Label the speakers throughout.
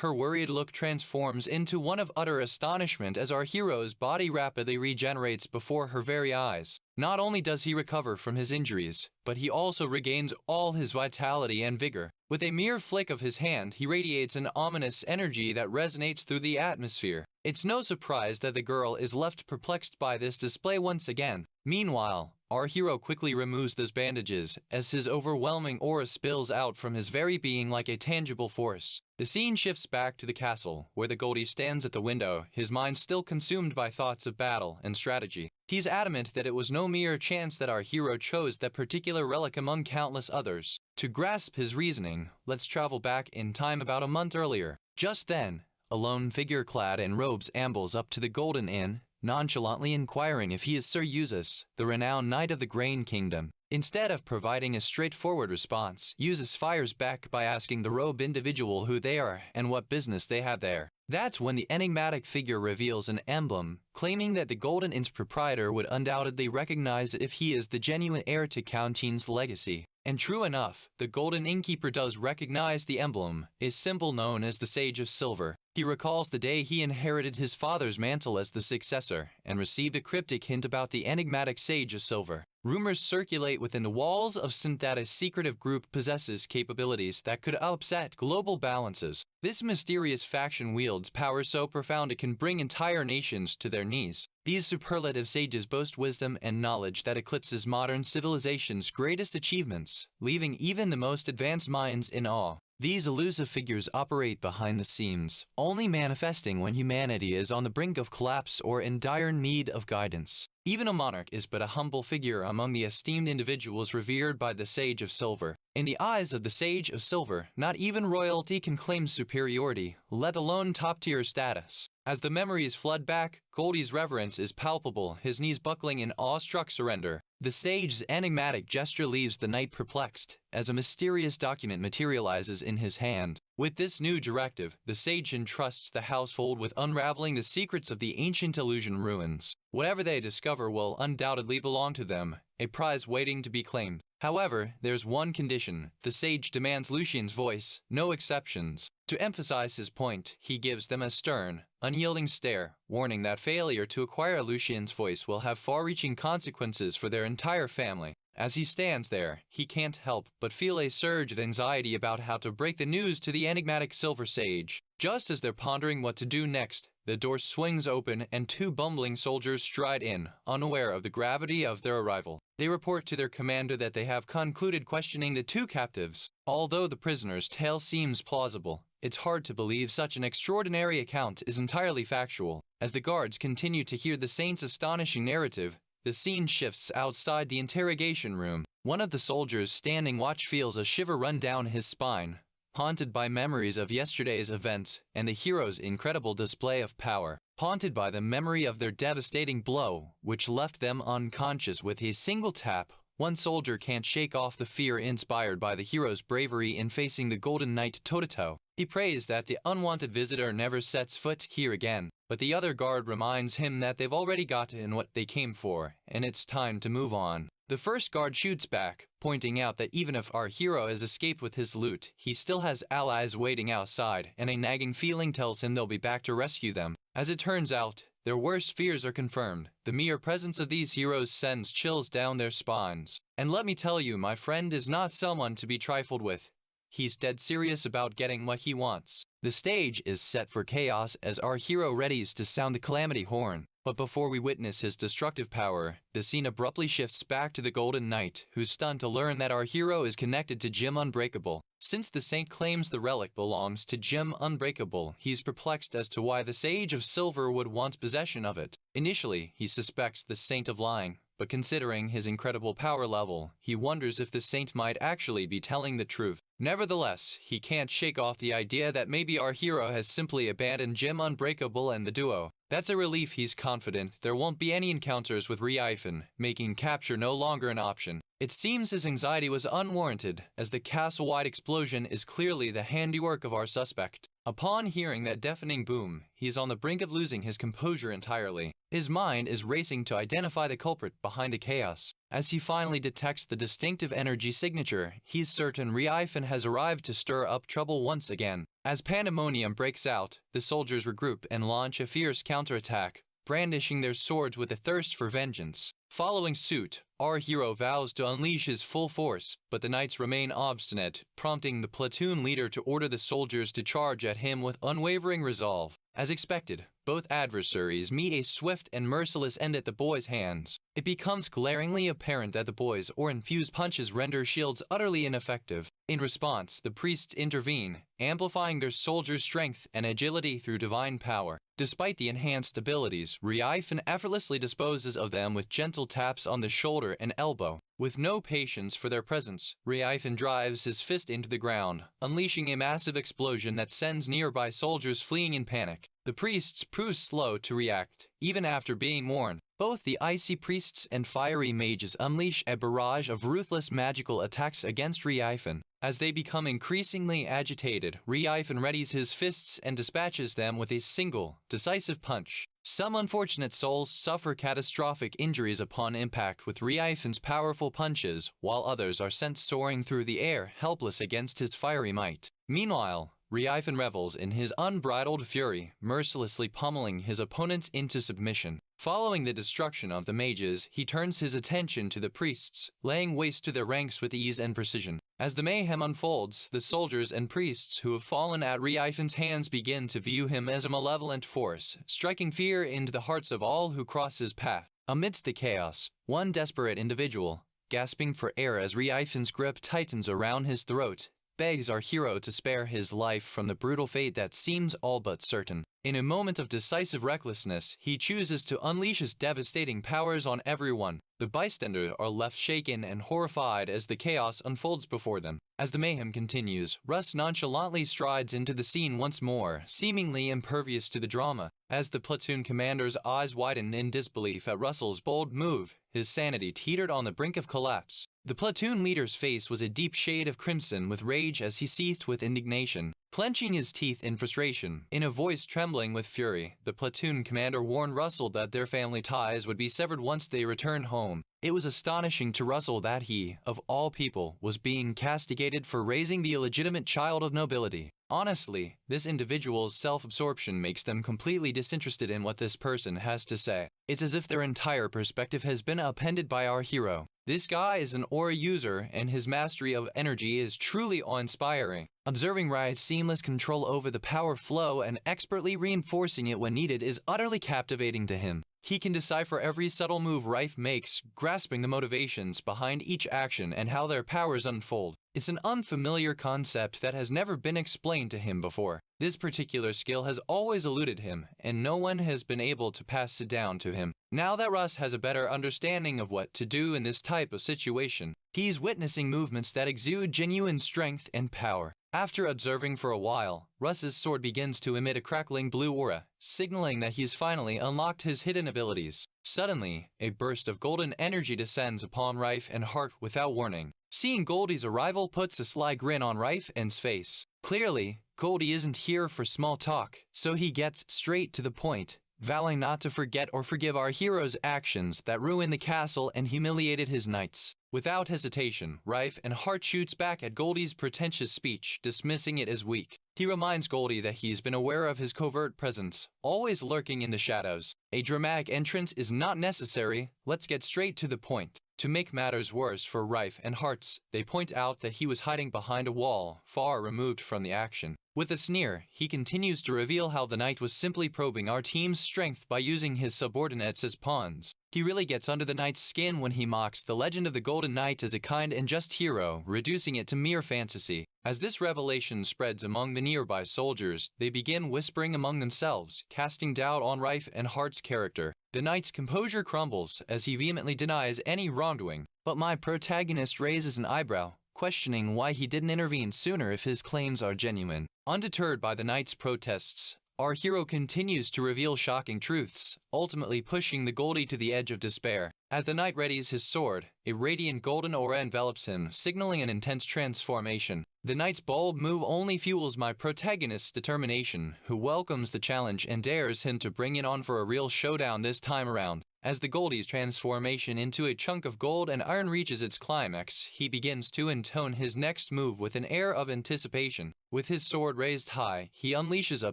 Speaker 1: Her worried look transforms into one of utter astonishment as our hero's body rapidly regenerates before her very eyes. Not only does he recover from his injuries, but he also regains all his vitality and vigor. With a mere flick of his hand, he radiates an ominous energy that resonates through the atmosphere. It's no surprise that the girl is left perplexed by this display once again. Meanwhile, our hero quickly removes those bandages, as his overwhelming aura spills out from his very being like a tangible force. The scene shifts back to the castle, where the Goldie stands at the window, his mind still consumed by thoughts of battle and strategy. He's adamant that it was no mere chance that our hero chose that particular relic among countless others. To grasp his reasoning, let's travel back in time about a month earlier. Just then, a lone figure clad in robes ambles up to the Golden Inn, nonchalantly inquiring if he is Sir Eustace, the renowned knight of the Grain Kingdom. Instead of providing a straightforward response, Eustace fires back by asking the robed individual who they are and what business they have there. That's when the enigmatic figure reveals an emblem, claiming that the Golden Inn's proprietor would undoubtedly recognize it if he is the genuine heir to Counteen's legacy. And true enough, the Golden Innkeeper does recognize the emblem, a symbol known as the Sage of Silver. He recalls the day he inherited his father's mantle as the successor, and received a cryptic hint about the enigmatic Sage of Silver. Rumors circulate within the walls of Synth that a secretive group possesses capabilities that could upset global balances. This mysterious faction wields power so profound it can bring entire nations to their knees. These superlative sages boast wisdom and knowledge that eclipses modern civilization's greatest achievements, leaving even the most advanced minds in awe. These elusive figures operate behind the scenes, only manifesting when humanity is on the brink of collapse or in dire need of guidance. Even a monarch is but a humble figure among the esteemed individuals revered by the Sage of Silver. In the eyes of the Sage of Silver, not even royalty can claim superiority, let alone top-tier status. As the memories flood back, Goldie's reverence is palpable, his knees buckling in awestruck surrender. The sage's enigmatic gesture leaves the knight perplexed, as a mysterious document materializes in his hand. With this new directive, the sage entrusts the household with unraveling the secrets of the ancient illusion ruins. Whatever they discover will undoubtedly belong to them, a prize waiting to be claimed. However, there's one condition. The sage demands Lucien's voice, no exceptions. To emphasize his point, he gives them a stern, unyielding stare, warning that failure to acquire Lucien's voice will have far-reaching consequences for their entire family. As he stands there, he can't help but feel a surge of anxiety about how to break the news to the enigmatic Silver Sage. Just as they're pondering what to do next, the door swings open and two bumbling soldiers stride in, unaware of the gravity of their arrival. They report to their commander that they have concluded questioning the two captives. Although the prisoner's tale seems plausible, it's hard to believe such an extraordinary account is entirely factual. As the guards continue to hear the saint's astonishing narrative, the scene shifts outside the interrogation room. One of the soldiers standing watch feels a shiver run down his spine, haunted by memories of yesterday's events and the hero's incredible display of power. Haunted by the memory of their devastating blow, which left them unconscious with a single tap, one soldier can't shake off the fear inspired by the hero's bravery in facing the Golden Knight toe-to-toe. He prays that the unwanted visitor never sets foot here again, but the other guard reminds him that they've already gotten what they came for, and it's time to move on. The first guard shoots back, pointing out that even if our hero has escaped with his loot, he still has allies waiting outside, and a nagging feeling tells him they'll be back to rescue them. As it turns out, their worst fears are confirmed. The mere presence of these heroes sends chills down their spines. And let me tell you, my friend is not someone to be trifled with. He's dead serious about getting what he wants. The stage is set for chaos as our hero readies to sound the calamity horn. But before we witness his destructive power, the scene abruptly shifts back to the Golden Knight, who's stunned to learn that our hero is connected to Jim Unbreakable. Since the saint claims the relic belongs to Jim Unbreakable, he's perplexed as to why the Sage of Silver would want possession of it. Initially, he suspects the saint of lying, but considering his incredible power level, he wonders if the saint might actually be telling the truth. Nevertheless, he can't shake off the idea that maybe our hero has simply abandoned Jim Unbreakable and the duo. That's a relief. He's confident there won't be any encounters with Riefan, making capture no longer an option. It seems his anxiety was unwarranted, as the castle-wide explosion is clearly the handiwork of our suspect. Upon hearing that deafening boom, he is on the brink of losing his composure entirely. His mind is racing to identify the culprit behind the chaos. As he finally detects the distinctive energy signature, he's certain Riaifin has arrived to stir up trouble once again. As pandemonium breaks out, the soldiers regroup and launch a fierce counterattack, brandishing their swords with a thirst for vengeance. Following suit, our hero vows to unleash his full force, but the knights remain obstinate, prompting the platoon leader to order the soldiers to charge at him with unwavering resolve. As expected, both adversaries meet a swift and merciless end at the boys' hands. It becomes glaringly apparent that the boys' or infused punches render shields utterly ineffective. In response, the priests intervene, amplifying their soldiers' strength and agility through divine power. Despite the enhanced abilities, Riaifin effortlessly disposes of them with gentle taps on the shoulder and elbow. With no patience for their presence, Riaifin drives his fist into the ground, unleashing a massive explosion that sends nearby soldiers fleeing in panic. The priests prove slow to react, even after being warned. Both the icy priests and fiery mages unleash a barrage of ruthless magical attacks against Riaifin. As they become increasingly agitated, Riaifin readies his fists and dispatches them with a single, decisive punch. Some unfortunate souls suffer catastrophic injuries upon impact with Riaifin's powerful punches, while others are sent soaring through the air, helpless against his fiery might. Meanwhile, Riaifin revels in his unbridled fury, mercilessly pummeling his opponents into submission. Following the destruction of the mages, he turns his attention to the priests, laying waste to their ranks with ease and precision. As the mayhem unfolds, the soldiers and priests who have fallen at Riaifin's hands begin to view him as a malevolent force, striking fear into the hearts of all who cross his path. Amidst the chaos, one desperate individual, gasping for air as Riaifin's grip tightens around his throat, begs our hero to spare his life from the brutal fate that seems all but certain. In a moment of decisive recklessness, he chooses to unleash his devastating powers on everyone. The bystanders are left shaken and horrified as the chaos unfolds before them. As the mayhem continues, Russ nonchalantly strides into the scene once more, seemingly impervious to the drama. As the platoon commander's eyes widen in disbelief at Russell's bold move, his sanity teetered on the brink of collapse. The platoon leader's face was a deep shade of crimson with rage as he seethed with indignation. Clenching his teeth in frustration, in a voice trembling with fury, the platoon commander warned Russell that their family ties would be severed once they returned home. It was astonishing to Russell that he, of all people, was being castigated for raising the illegitimate child of nobility. Honestly, this individual's self-absorption makes them completely disinterested in what this person has to say. It's as if their entire perspective has been upended by our hero. This guy is an aura user, and his mastery of energy is truly awe-inspiring. Observing Riot's seamless control over the power flow and expertly reinforcing it when needed is utterly captivating to him. He can decipher every subtle move Rife makes, grasping the motivations behind each action and how their powers unfold. It's an unfamiliar concept that has never been explained to him before. This particular skill has always eluded him, and no one has been able to pass it down to him. Now that Russ has a better understanding of what to do in this type of situation, he's witnessing movements that exude genuine strength and power. After observing for a while, Russ's sword begins to emit a crackling blue aura, signaling that he's finally unlocked his hidden abilities. Suddenly, a burst of golden energy descends upon Rife and Hart without warning. Seeing Goldie's arrival puts a sly grin on Rife's face. Clearly, Goldie isn't here for small talk, so he gets straight to the point, vowing not to forget or forgive our hero's actions that ruined the castle and humiliated his knights. Without hesitation, Rife and Hart shoots back at Goldie's pretentious speech, dismissing it as weak. He reminds Goldie that he's been aware of his covert presence, always lurking in the shadows. A dramatic entrance is not necessary, let's get straight to the point. To make matters worse for Rife and Hart, they point out that he was hiding behind a wall, far removed from the action. With a sneer, he continues to reveal how the knight was simply probing our team's strength by using his subordinates as pawns. He really gets under the knight's skin when he mocks the legend of the Golden Knight as a kind and just hero, reducing it to mere fantasy. As this revelation spreads among the nearby soldiers, they begin whispering among themselves, casting doubt on Rife and Hart's character. The knight's composure crumbles as he vehemently denies any wrongdoing, but my protagonist raises an eyebrow, questioning why he didn't intervene sooner if his claims are genuine. Undeterred by the knight's protests, our hero continues to reveal shocking truths, ultimately pushing the Goldie to the edge of despair. As the knight readies his sword, a radiant golden aura envelops him, signaling an intense transformation. The knight's bold move only fuels my protagonist's determination, who welcomes the challenge and dares him to bring it on for a real showdown this time around. As the Goldie's transformation into a chunk of gold and iron reaches its climax, he begins to intone his next move with an air of anticipation. With his sword raised high, he unleashes a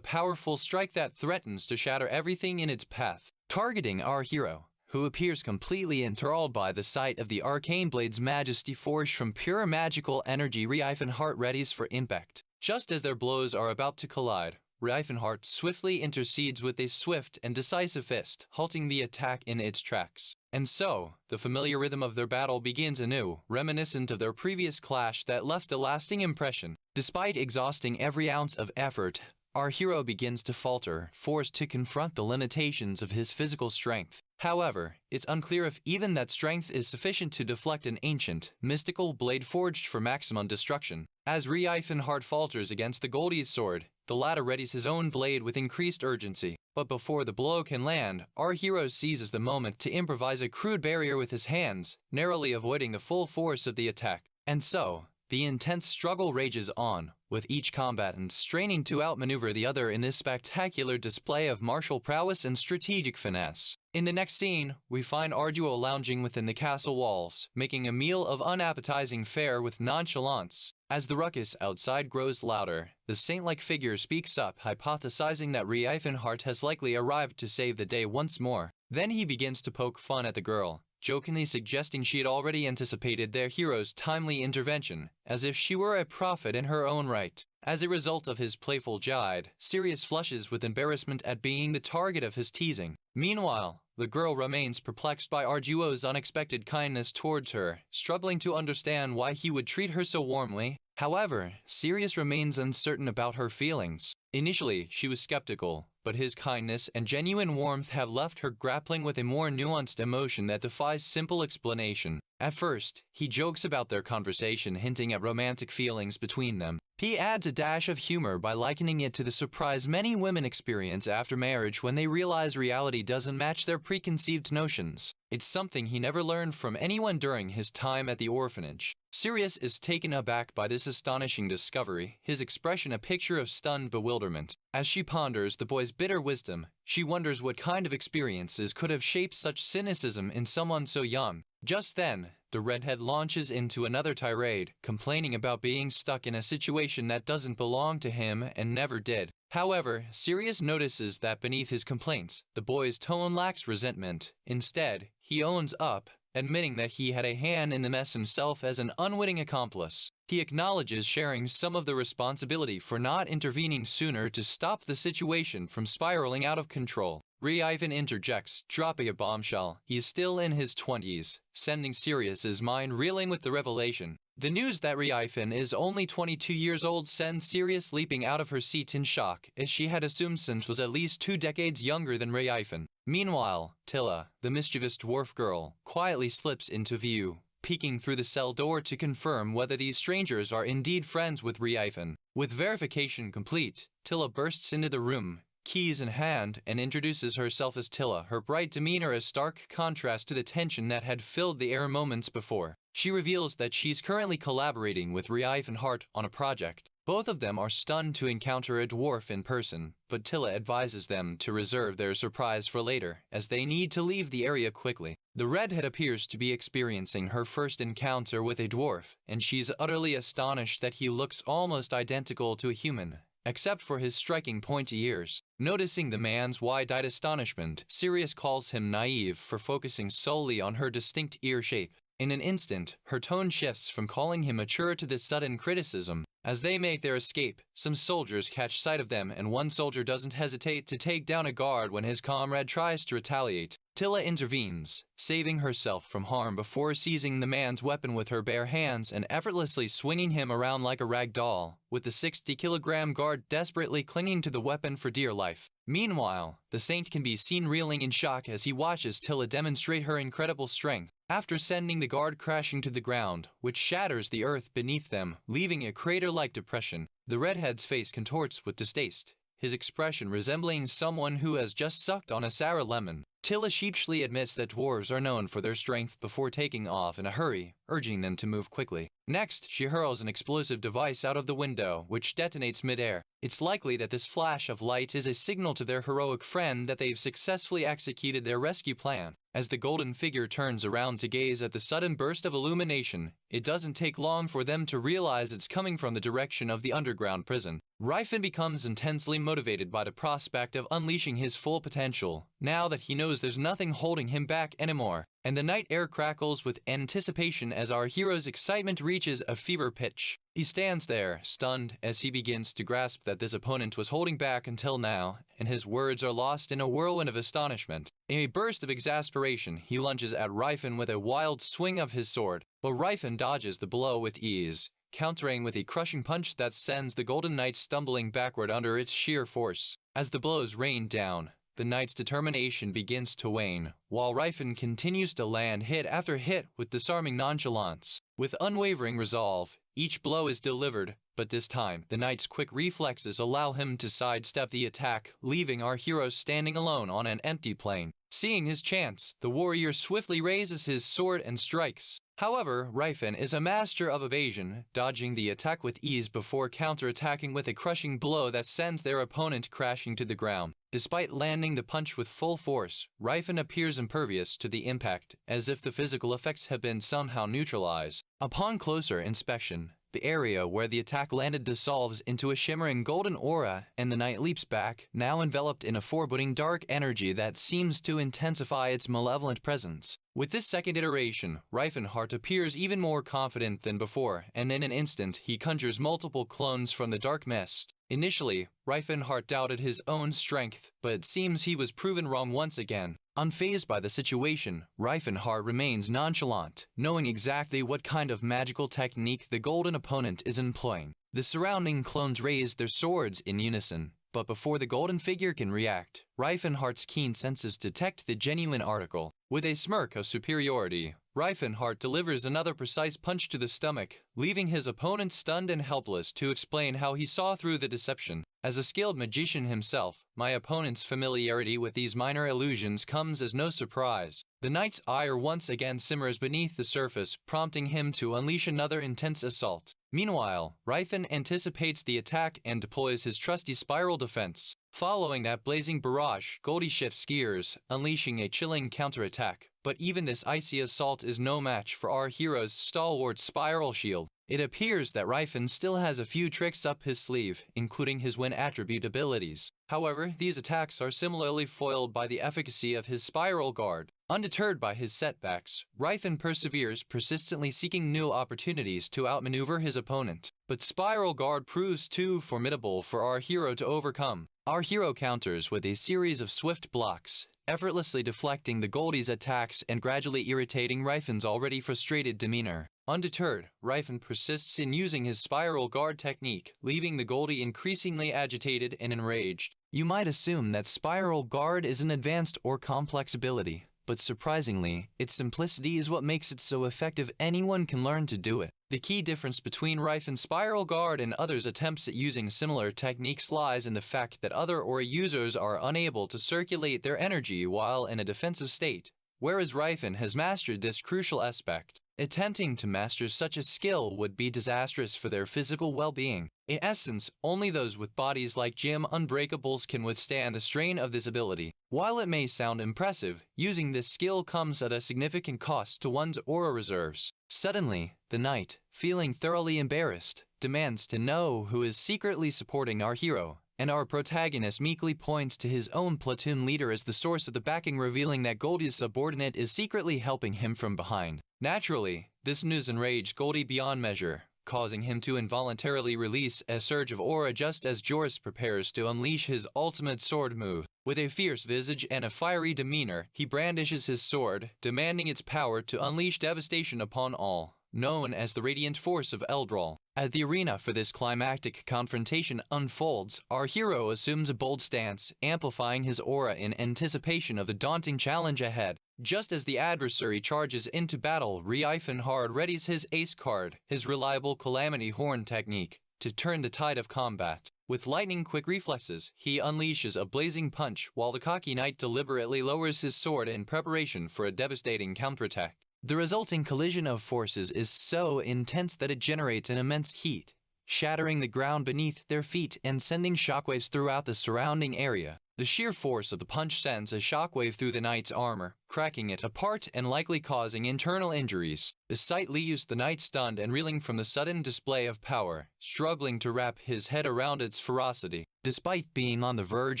Speaker 1: powerful strike that threatens to shatter everything in its path, targeting our hero, who appears completely enthralled by the sight of the arcane blade's majesty forged from pure magical energy. Reifenhart readies for impact. Just as their blows are about to collide, Reifenhart swiftly intercedes with a swift and decisive fist, halting the attack in its tracks. And so, the familiar rhythm of their battle begins anew, reminiscent of their previous clash that left a lasting impression. Despite exhausting every ounce of effort, our hero begins to falter, forced to confront the limitations of his physical strength. However, it's unclear if even that strength is sufficient to deflect an ancient, mystical blade forged for maximum destruction. As Reifenhart falters against the Goldie's sword, the latter readies his own blade with increased urgency. But before the blow can land, our hero seizes the moment to improvise a crude barrier with his hands, narrowly avoiding the full force of the attack. And so, the intense struggle rages on, with each combatant straining to outmaneuver the other in this spectacular display of martial prowess and strategic finesse. In the next scene, we find Arduo lounging within the castle walls, making a meal of unappetizing fare with nonchalance. As the ruckus outside grows louder, the saint-like figure speaks up, hypothesizing that Reifenhart has likely arrived to save the day once more. Then he begins to poke fun at the girl, jokingly suggesting she had already anticipated their hero's timely intervention, as if she were a prophet in her own right. As a result of his playful jibe, Sirius flushes with embarrassment at being the target of his teasing. Meanwhile, the girl remains perplexed by Arduo's unexpected kindness towards her, struggling to understand why he would treat her so warmly. However, Sirius remains uncertain about her feelings. Initially, she was skeptical, but his kindness and genuine warmth have left her grappling with a more nuanced emotion that defies simple explanation. At first, he jokes about their conversation, hinting at romantic feelings between them. He adds a dash of humor by likening it to the surprise many women experience after marriage when they realize reality doesn't match their preconceived notions. It's something he never learned from anyone during his time at the orphanage. Sirius is taken aback by this astonishing discovery, his expression a picture of stunned bewilderment. As she ponders the boy's bitter wisdom, she wonders what kind of experiences could have shaped such cynicism in someone so young. Just then, the redhead launches into another tirade, complaining about being stuck in a situation that doesn't belong to him and never did. However, Sirius notices that beneath his complaints, the boy's tone lacks resentment. Instead, he owns up, admitting that he had a hand in the mess himself as an unwitting accomplice. He acknowledges sharing some of the responsibility for not intervening sooner to stop the situation from spiraling out of control. Reifen interjects, dropping a bombshell. He is still in his 20s, sending Sirius's mind reeling with the revelation. The news that Reifen is only 22 years old sends Sirius leaping out of her seat in shock, as she had assumed Sint was at least 2 decades younger than Reifen. Meanwhile, Tilla, the mischievous dwarf girl, quietly slips into view, peeking through the cell door to confirm whether these strangers are indeed friends with Reifen. With verification complete, Tilla bursts into the room, keys in hand, and introduces herself as Tilla, her bright demeanor a stark contrast to the tension that had filled the air moments before. She reveals that she's currently collaborating with Reifenhart on a project. Both of them are stunned to encounter a dwarf in person, but Tilla advises them to reserve their surprise for later, as they need to leave the area quickly. The redhead appears to be experiencing her first encounter with a dwarf, and she's utterly astonished that he looks almost identical to a human, except for his striking pointy ears. Noticing the man's wide-eyed astonishment, Sirius calls him naive for focusing solely on her distinct ear shape. In an instant, her tone shifts from calling him mature to this sudden criticism. As they make their escape, some soldiers catch sight of them, and one soldier doesn't hesitate to take down a guard when his comrade tries to retaliate. Tilla intervenes, saving herself from harm before seizing the man's weapon with her bare hands and effortlessly swinging him around like a rag doll, with the 60-kilogram guard desperately clinging to the weapon for dear life. Meanwhile, the saint can be seen reeling in shock as he watches Tilla demonstrate her incredible strength. After sending the guard crashing to the ground, which shatters the earth beneath them, leaving a crater-like depression, the redhead's face contorts with distaste, his expression resembling someone who has just sucked on a sour lemon. Attila sheepishly admits that dwarves are known for their strength before taking off in a hurry, urging them to move quickly. Next, she hurls an explosive device out of the window, which detonates mid-air. It's likely that this flash of light is a signal to their heroic friend that they've successfully executed their rescue plan. As the golden figure turns around to gaze at the sudden burst of illumination, it doesn't take long for them to realize it's coming from the direction of the underground prison. Ryfin becomes intensely motivated by the prospect of unleashing his full potential, now that he knows there's nothing holding him back anymore. And the night air crackles with anticipation as our hero's excitement reaches a fever pitch. He stands there, stunned, as he begins to grasp that this opponent was holding back until now, and his words are lost in a whirlwind of astonishment. In a burst of exasperation, he lunges at Ryfin with a wild swing of his sword, but Ryfin dodges the blow with ease, countering with a crushing punch that sends the Golden Knight stumbling backward under its sheer force. As the blows rain down, the knight's determination begins to wane, while Ryfin continues to land hit after hit with disarming nonchalance. With unwavering resolve, each blow is delivered, but this time, the knight's quick reflexes allow him to sidestep the attack, leaving our hero standing alone on an empty plain. Seeing his chance, the warrior swiftly raises his sword and strikes. However, Ryfin is a master of evasion, dodging the attack with ease before counterattacking with a crushing blow that sends their opponent crashing to the ground. Despite landing the punch with full force, Ryfin appears impervious to the impact, as if the physical effects have been somehow neutralized. Upon closer inspection, the area where the attack landed dissolves into a shimmering golden aura, and the knight leaps back, now enveloped in a foreboding dark energy that seems to intensify its malevolent presence. With this second iteration, Ryfinhart appears even more confident than before, and in an instant he conjures multiple clones from the dark mist. Initially, Ryfinhart doubted his own strength, but it seems he was proven wrong once again. Unfazed by the situation, Ryfinhart remains nonchalant, knowing exactly what kind of magical technique the golden opponent is employing. The surrounding clones raise their swords in unison, but before the golden figure can react, Ryfinhart's keen senses detect the genuine article. With a smirk of superiority, Ryfinhart delivers another precise punch to the stomach, leaving his opponent stunned and helpless to explain how he saw through the deception. As a skilled magician himself, my opponent's familiarity with these minor illusions comes as no surprise. The knight's ire once again simmers beneath the surface, prompting him to unleash another intense assault. Meanwhile, Ryfin anticipates the attack and deploys his trusty spiral defense. Following that blazing barrage, Goldie shifts gears, unleashing a chilling counterattack. But even this icy assault is no match for our hero's stalwart spiral shield. It appears that Ryfin still has a few tricks up his sleeve, including his wind attribute abilities. However, these attacks are similarly foiled by the efficacy of his spiral guard. Undeterred by his setbacks, Ryfin perseveres, persistently seeking new opportunities to outmaneuver his opponent. But Spiral Guard proves too formidable for our hero to overcome. Our hero counters with a series of swift blocks, effortlessly deflecting the Goldie's attacks and gradually irritating Ryfin's already frustrated demeanor. Undeterred, Ryfin persists in using his Spiral Guard technique, leaving the Goldie increasingly agitated and enraged. You might assume that Spiral Guard is an advanced or complex ability, but surprisingly, its simplicity is what makes it so effective. Anyone can learn to do it. The key difference between Ryfin's Spiral Guard and others' attempts at using similar techniques lies in the fact that other Aura users are unable to circulate their energy while in a defensive state, whereas Ryfin has mastered this crucial aspect. Attempting to master such a skill would be disastrous for their physical well-being. In essence, only those with bodies like Jim Unbreakables can withstand the strain of this ability. While it may sound impressive, using this skill comes at a significant cost to one's aura reserves. Suddenly, the knight, feeling thoroughly embarrassed, demands to know who is secretly supporting our hero, and our protagonist meekly points to his own platoon leader as the source of the backing, revealing that Goldie's subordinate is secretly helping him from behind. Naturally, this news enraged Goldie beyond measure, causing him to involuntarily release a surge of aura just as Joris prepares to unleash his ultimate sword move. With a fierce visage and a fiery demeanor, he brandishes his sword, demanding its power to unleash devastation upon all, known as the Radiant Force of Eldrol. As the arena for this climactic confrontation unfolds, our hero assumes a bold stance, amplifying his aura in anticipation of the daunting challenge ahead. Just as the adversary charges into battle, Ryfinhart readies his ace card, his reliable Calamity Horn technique. to turn the tide of combat. With lightning-quick reflexes, he unleashes a blazing punch while the cocky knight deliberately lowers his sword in preparation for a devastating counterattack. The resulting collision of forces is so intense that it generates an immense heat, shattering the ground beneath their feet and sending shockwaves throughout the surrounding area. The sheer force of the punch sends a shockwave through the knight's armor, cracking it apart and likely causing internal injuries. The sight leaves the knight stunned and reeling from the sudden display of power, struggling to wrap his head around its ferocity. Despite being on the verge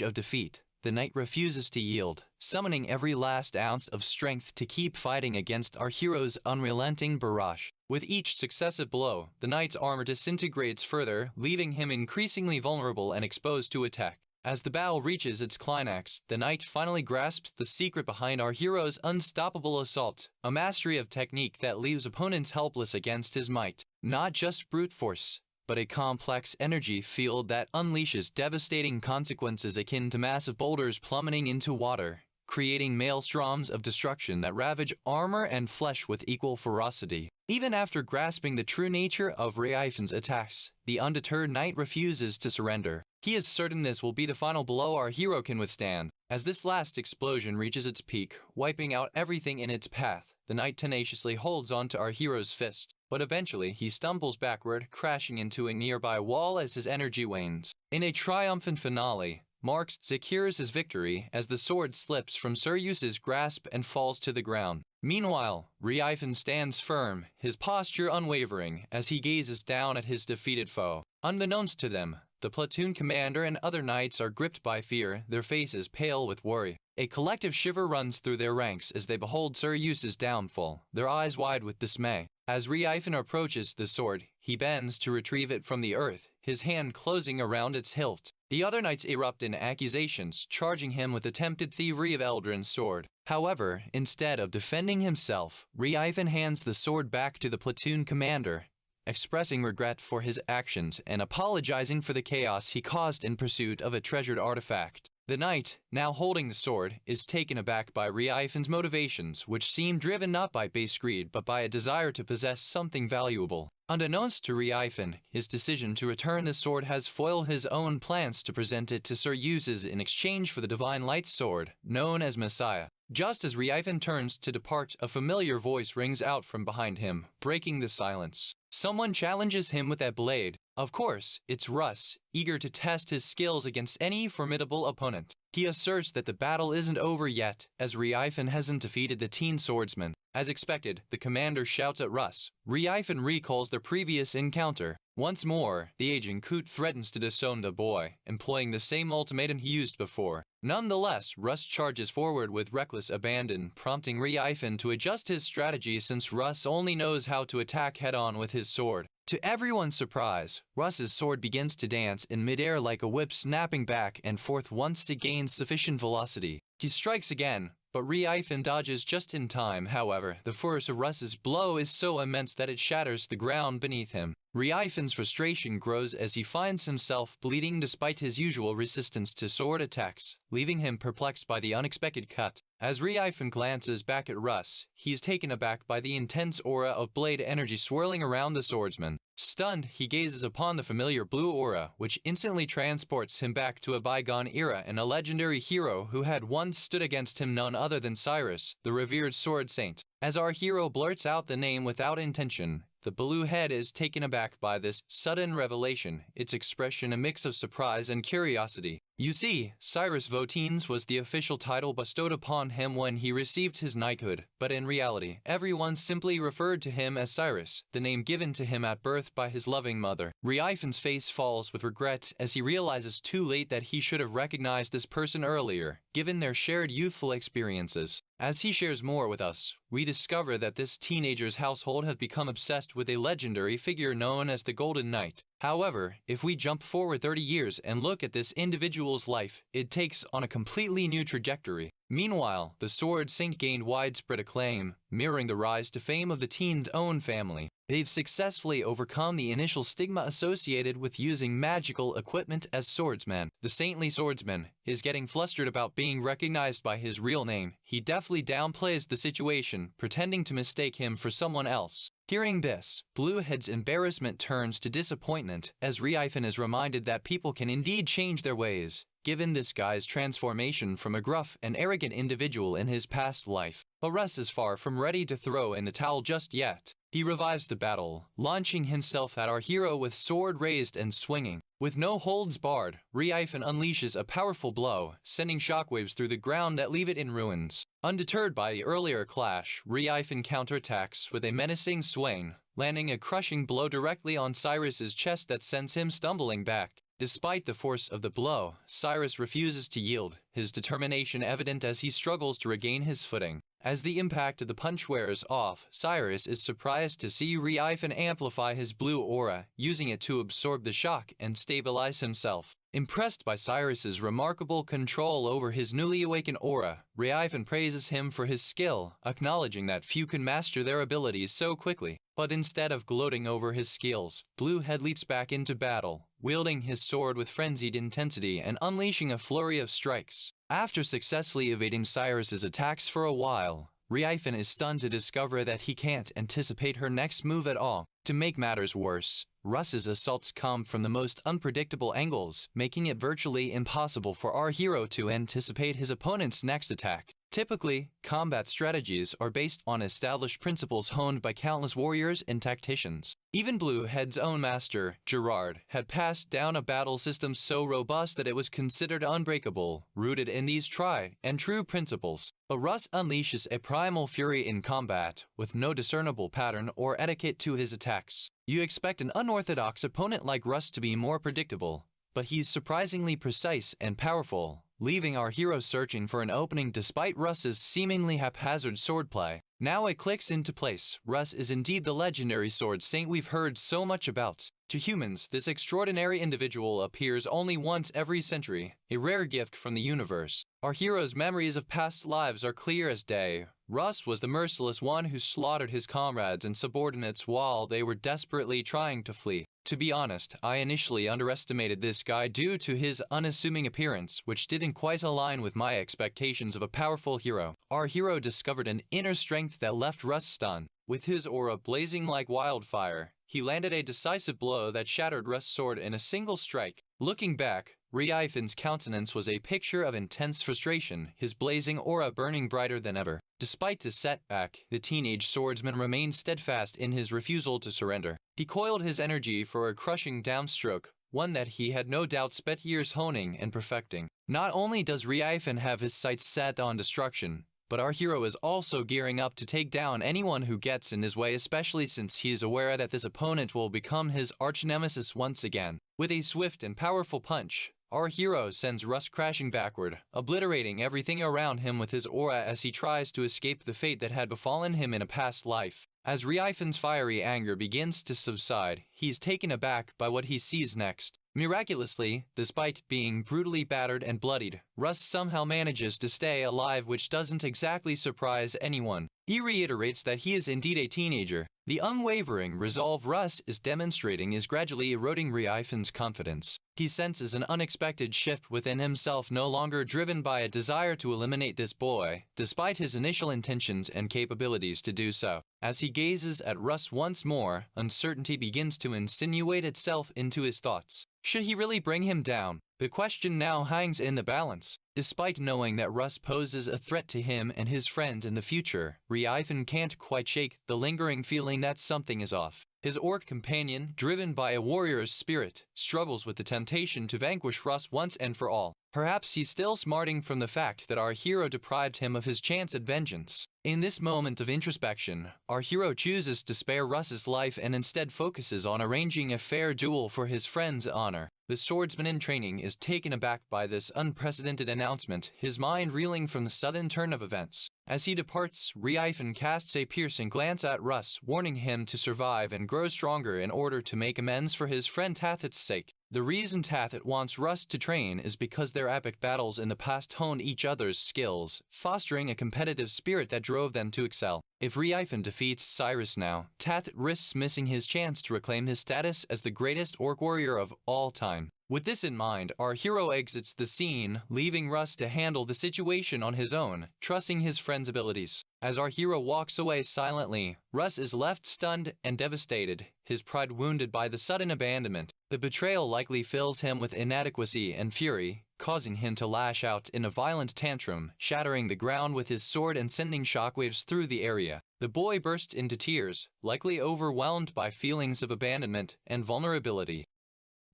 Speaker 1: of defeat, the knight refuses to yield, summoning every last ounce of strength to keep fighting against our hero's unrelenting barrage. With each successive blow, the knight's armor disintegrates further, leaving him increasingly vulnerable and exposed to attack. As the battle reaches its climax, the knight finally grasps the secret behind our hero's unstoppable assault, a mastery of technique that leaves opponents helpless against his might. Not just brute force, but a complex energy field that unleashes devastating consequences akin to massive boulders plummeting into water, creating maelstroms of destruction that ravage armor and flesh with equal ferocity. Even after grasping the true nature of Riafan's attacks, the undeterred knight refuses to surrender. He is certain this will be the final blow our hero can withstand. As this last explosion reaches its peak, wiping out everything in its path, the knight tenaciously holds onto our hero's fist. But eventually, he stumbles backward, crashing into a nearby wall as his energy wanes. In a triumphant finale, Marx secures his victory as the sword slips from Sirius's grasp and falls to the ground. Meanwhile, Riafan stands firm, his posture unwavering, as he gazes down at his defeated foe. Unbeknownst to them, the platoon commander and other knights are gripped by fear, their faces pale with worry. A collective shiver runs through their ranks as they behold Sirius's downfall, their eyes wide with dismay. As Riafan approaches the sword, he bends to retrieve it from the earth, his hand closing around its hilt. The other knights erupt in accusations, charging him with attempted thievery of Eldrin's sword. However, instead of defending himself, Riafan hands the sword back to the platoon commander, expressing regret for his actions and apologizing for the chaos he caused in pursuit of a treasured artifact. The knight, now holding the sword, is taken aback by Riafan's motivations, which seem driven not by base greed but by a desire to possess something valuable. Unbeknownst to Riafan, his decision to return the sword has foiled his own plans to present it to Sirius in exchange for the Divine Light's sword, known as Messiah. Just as Riafan turns to depart, a familiar voice rings out from behind him, breaking the silence. Someone challenges him with that blade. Of course, it's Russ, eager to test his skills against any formidable opponent. He asserts that the battle isn't over yet, as Riafan hasn't defeated the teen swordsman. As expected, the commander shouts at Russ. Riafan recalls their previous encounter. Once more, the aging Coot threatens to disown the boy, employing the same ultimatum he used before. Nonetheless, Russ charges forward with reckless abandon, prompting Riafan to adjust his strategy since Russ only knows how to attack head-on with his sword. To everyone's surprise, Russ's sword begins to dance in midair like a whip snapping back and forth once it gains sufficient velocity. He strikes again, but Riafan dodges just in time. However, the force of Russ's blow is so immense that it shatters the ground beneath him. Riafan's frustration grows as he finds himself bleeding despite his usual resistance to sword attacks, leaving him perplexed by the unexpected cut. As Riafan glances back at Russ, he is taken aback by the intense aura of blade energy swirling around the swordsman. Stunned, he gazes upon the familiar blue aura, which instantly transports him back to a bygone era and a legendary hero who had once stood against him, none other than Cyrus, the revered sword saint. As our hero blurts out the name without intention, the blue head is taken aback by this sudden revelation, its expression a mix of surprise and curiosity. You see, Cyrus Votines was the official title bestowed upon him when he received his knighthood, but in reality, everyone simply referred to him as Cyrus, the name given to him at birth by his loving mother. Riafan's face falls with regret as he realizes too late that he should have recognized this person earlier, given their shared youthful experiences. As he shares more with us, we discover that this teenager's household has become obsessed with a legendary figure known as the Golden Knight. However, if we jump forward 30 years and look at this individual's life, it takes on a completely new trajectory. Meanwhile, the Sword Saint gained widespread acclaim, mirroring the rise to fame of the teen's own family. They've successfully overcome the initial stigma associated with using magical equipment as swordsmen. The saintly swordsman is getting flustered about being recognized by his real name. He deftly downplays the situation, pretending to mistake him for someone else. Hearing this, Bluehead's embarrassment turns to disappointment as Riefin is reminded that people can indeed change their ways, given this guy's transformation from a gruff and arrogant individual in his past life. But Russ is far from ready to throw in the towel just yet. He revives the battle, launching himself at our hero with sword raised and swinging. With no holds barred, Riefin unleashes a powerful blow, sending shockwaves through the ground that leave it in ruins. Undeterred by the earlier clash, Riefin counterattacks with a menacing swing, landing a crushing blow directly on Cyrus's chest that sends him stumbling back. Despite the force of the blow, Cyrus refuses to yield, his determination evident as he struggles to regain his footing. As the impact of the punch wears off, Cyrus is surprised to see Riefin amplify his blue aura, using it to absorb the shock and stabilize himself. Impressed by Cyrus's remarkable control over his newly awakened aura, Riefin praises him for his skill, acknowledging that few can master their abilities so quickly. But instead of gloating over his skills, Bluehead leaps back into battle, wielding his sword with frenzied intensity and unleashing a flurry of strikes. After successfully evading Cyrus's attacks for a while, Riefin is stunned to discover that he can't anticipate her next move at all. To make matters worse, Russ's assaults come from the most unpredictable angles, making it virtually impossible for our hero to anticipate his opponent's next attack. Typically, combat strategies are based on established principles honed by countless warriors and tacticians. Even Bluehead's own master, Gerard, had passed down a battle system so robust that it was considered unbreakable, rooted in these tried and true principles. But Russ unleashes a primal fury in combat, with no discernible pattern or etiquette to his attacks. You expect an unorthodox opponent like Russ to be more predictable, but he's surprisingly precise and powerful, leaving our hero searching for an opening despite Russ's seemingly haphazard swordplay. Now it clicks into place. Russ is indeed the legendary sword saint we've heard so much about. To humans, this extraordinary individual appears only once every century, a rare gift from the universe. Our hero's memories of past lives are clear as day. Russ was the merciless one who slaughtered his comrades and subordinates while they were desperately trying to flee. To be honest, I initially underestimated this guy due to his unassuming appearance, which didn't quite align with my expectations of a powerful hero. Our hero discovered an inner strength that left Russ stunned. With his aura blazing like wildfire, he landed a decisive blow that shattered Russ' sword in a single strike. Looking back, Riefin's countenance was a picture of intense frustration, his blazing aura burning brighter than ever. Despite the setback, the teenage swordsman remained steadfast in his refusal to surrender. He coiled his energy for a crushing downstroke, one that he had no doubt spent years honing and perfecting. Not only does Riefin have his sights set on destruction, but our hero is also gearing up to take down anyone who gets in his way, especially since he is aware that this opponent will become his arch-nemesis once again. With a swift and powerful punch, our hero sends Russ crashing backward, obliterating everything around him with his aura as he tries to escape the fate that had befallen him in a past life. As Riefin's fiery anger begins to subside, he is taken aback by what he sees next. Miraculously, despite being brutally battered and bloodied, Russ somehow manages to stay alive, which doesn't exactly surprise anyone. He reiterates that he is indeed a teenager. The unwavering resolve Russ is demonstrating is gradually eroding Riefin's confidence. He senses an unexpected shift within himself, no longer driven by a desire to eliminate this boy, despite his initial intentions and capabilities to do so. As he gazes at Russ once more, uncertainty begins to insinuate itself into his thoughts. Should he really bring him down? The question now hangs in the balance. Despite knowing that Russ poses a threat to him and his friend in the future, Riefin can't quite shake the lingering feeling that something is off. His orc companion, driven by a warrior's spirit, struggles with the temptation to vanquish Russ once and for all. Perhaps he's still smarting from the fact that our hero deprived him of his chance at vengeance. In this moment of introspection, our hero chooses to spare Russ's life and instead focuses on arranging a fair duel for his friend's honor. The swordsman in training is taken aback by this unprecedented announcement, his mind reeling from the sudden turn of events. As he departs, Riefin casts a piercing glance at Russ, warning him to survive and grow stronger in order to make amends for his friend Tathet's sake. The reason Tathat wants Rust to train is because their epic battles in the past honed each other's skills, fostering a competitive spirit that drove them to excel. If Riefan defeats Cyrus now, Tathat risks missing his chance to reclaim his status as the greatest orc warrior of all time. With this in mind, our hero exits the scene, leaving Rust to handle the situation on his own, trusting his friend's abilities. As our hero walks away silently, Rust is left stunned and devastated, his pride wounded by the sudden abandonment. The betrayal likely fills him with inadequacy and fury, causing him to lash out in a violent tantrum, shattering the ground with his sword and sending shockwaves through the area. The boy bursts into tears, likely overwhelmed by feelings of abandonment and vulnerability.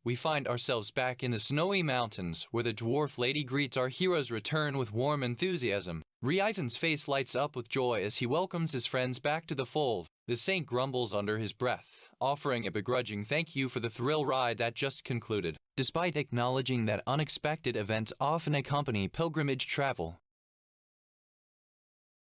Speaker 1: We find ourselves back in the snowy mountains, where the dwarf lady greets our hero's return with warm enthusiasm. Riefen's face lights up with joy as he welcomes his friends back to the fold. The saint grumbles under his breath, offering a begrudging thank you for the thrill ride that just concluded. Despite acknowledging that unexpected events often accompany pilgrimage travel,